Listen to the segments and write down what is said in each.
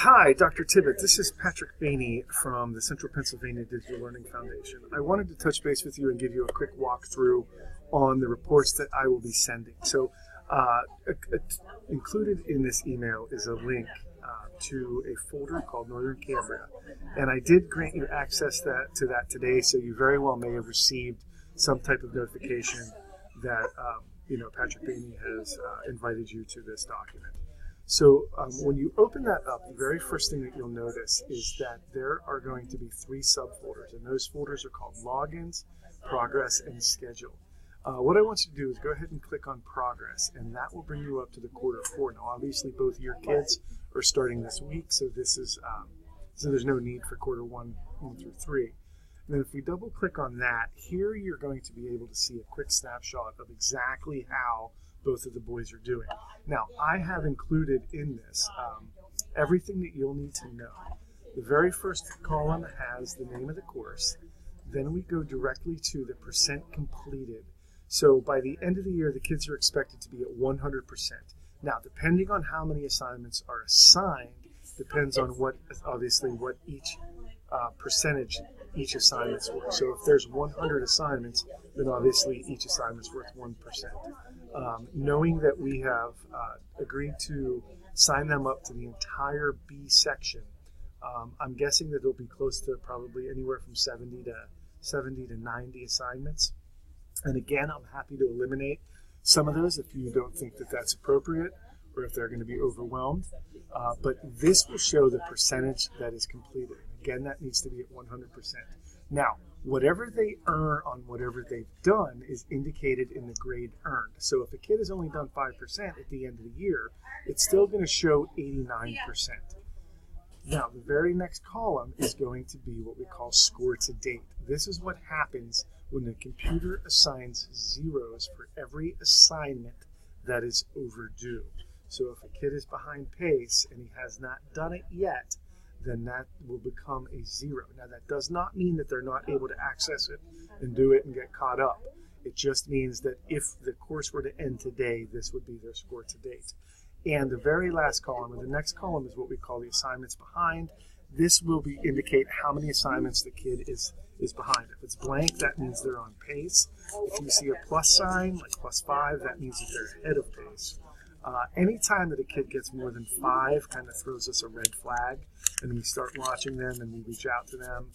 Hi, Dr. Tibbet. This is Patrick Bainey from the Central Pennsylvania Digital Learning Foundation. I wanted to touch base with you and give you a quick walkthrough on the reports that I will be sending. So, included in this email is a link to a folder called Northern Cambria, and I did grant you access to that today, so you very well may have received some type of notification that Patrick Bainey has invited you to this document. So when you open that up, the very first thing that you'll notice is that there are going to be three subfolders, and those folders are called Logins, Progress, and Schedule. What I want you to do is go ahead and click on Progress, and that will bring you up to the Q4. Now, obviously, both of your kids are starting this week, so this is so there's no need for Q1 1 through 3. And then if we double click on that, here you're going to be able to see a quick snapshot of exactly how both of the boys are doing. Now, I have included in this everything that you'll need to know. The very first column has the name of the course. Then we go directly to the percent completed. So by the end of the year, the kids are expected to be at 100%. Now, depending on how many assignments are assigned, depends on what each percentage each assignment's worth. So if there's 100 assignments, then obviously each assignment's worth 1%. Knowing that we have agreed to sign them up to the entire B section, I'm guessing that it'll be close to probably anywhere from 70 to 90 assignments. And again, I'm happy to eliminate some of those if you don't think that that's appropriate or if they're going to be overwhelmed. But this will show the percentage that is completed. Again, that needs to be at 100%. Now, whatever they earn on whatever they've done is indicated in the grade earned. So if a kid has only done 5% at the end of the year, it's still going to show 89%. Now, the very next column is going to be what we call score to date. This is what happens when the computer assigns zeros for every assignment that is overdue. So if a kid is behind pace and he has not done it yet, then that will become a 0. Now, that does not mean that they're not able to access it and do it and get caught up. It just means that if the course were to end today, this would be their score to date. And the very last column, or the next column, is what we call the assignments behind. This will indicate how many assignments the kid is behind. If it's blank, that means they're on pace. If you see a plus sign, like +5, that means that they're ahead of pace. Anytime that a kid gets more than 5 kind of throws us a red flag, and we start watching them and we reach out to them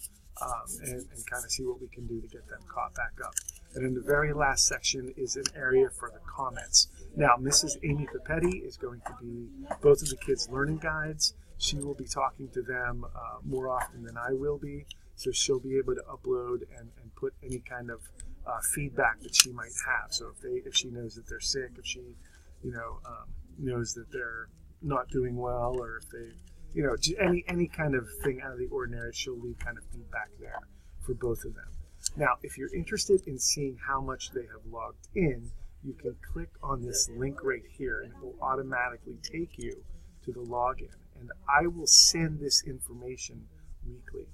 and kind of see what we can do to get them caught back up. And in the very last section is an area for the comments. Now, Mrs. Amy Papetti is going to be both of the kids' learning guides. She will be talking to them more often than I will be, so she'll be able to upload and put any kind of feedback that she might have. So if she knows that they're sick, if she knows that they're not doing well, or if they, any kind of thing out of the ordinary, she'll leave kind of feedback there for both of them. Now, if you're interested in seeing how much they have logged in, you can click on this link right here, and it will automatically take you to the login. And I will send this information weekly.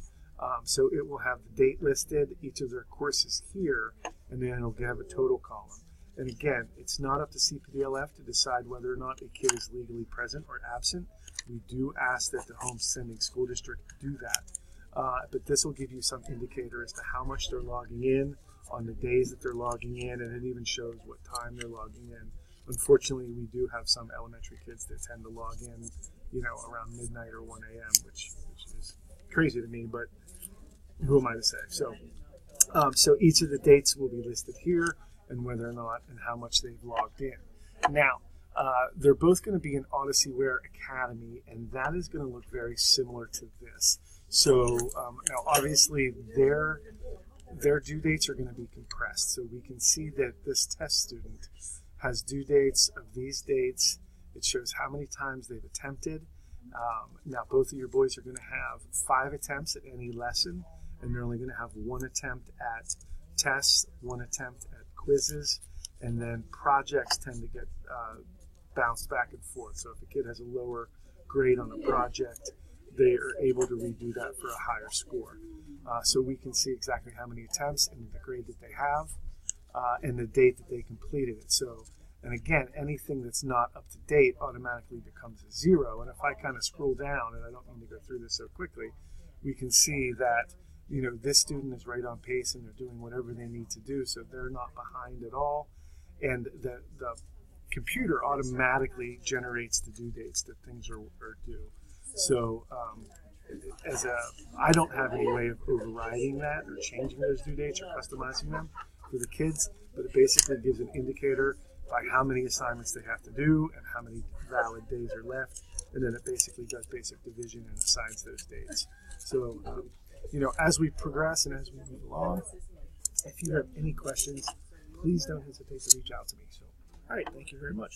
So it will have the date listed, each of their courses here, and then it'll have a total column. And again, it's not up to CPDLF to decide whether or not a kid is legally present or absent. We do ask that the home sending school district do that. But this will give you some indicator as to how much they're logging in on the days that they're logging in, and it even shows what time they're logging in. Unfortunately, we do have some elementary kids that tend to log in, around midnight or 1 a.m., which is crazy to me, but who am I to say? So each of the dates will be listed here, and whether or not and how much they've logged in. Now, they're both going to be in Odyssey Ware Academy, and that is going to look very similar to this. So now, obviously, their due dates are going to be compressed. So we can see that this test student has due dates of these dates. It shows how many times they've attempted. Now, both of your boys are going to have 5 attempts at any lesson, and they're only going to have 1 attempt at tests, 1 attempt at quizzes, and then projects tend to get bounced back and forth. So if a kid has a lower grade on a project, they are able to redo that for a higher score. So we can see exactly how many attempts and the grade that they have and the date that they completed it. So And again, anything that's not up to date automatically becomes a 0. And if I kind of scroll down, and I don't mean to go through this so quickly, we can see that, this student is right on pace and they're doing whatever they need to do, so they're not behind at all. And the computer automatically generates the due dates that things are due. So I don't have any way of overriding that or changing those due dates or customizing them for the kids, but it basically gives an indicator by how many assignments they have to do and how many valid days are left, and then it basically does basic division and assigns those dates. So, as we progress and as we move along, if you have any questions, please don't hesitate to reach out to me. So, all right, thank you very much.